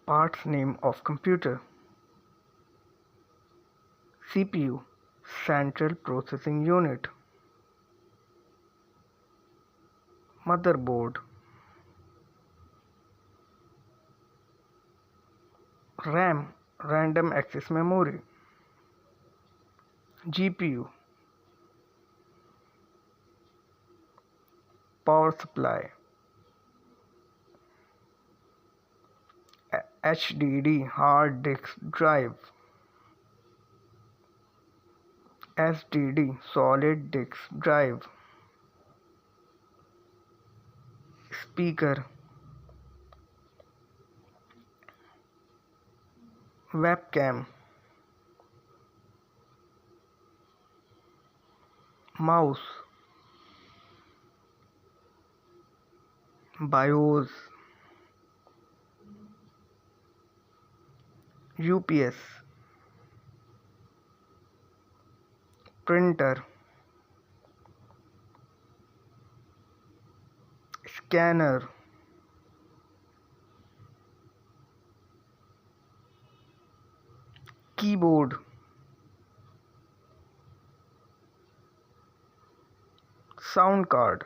Parts name of computer. CPU, Central Processing Unit. Motherboard. RAM, Random Access Memory. GPU, Power Supply. HDD, Hard Disk Drive. SDD, Solid Disk Drive. Speaker. Webcam. Mouse. BIOS. UPS. Printer. Scanner. Keyboard. Sound card.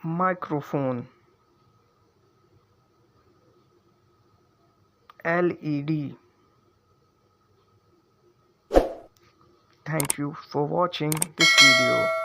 Microphone. LED. Thank you for watching this video.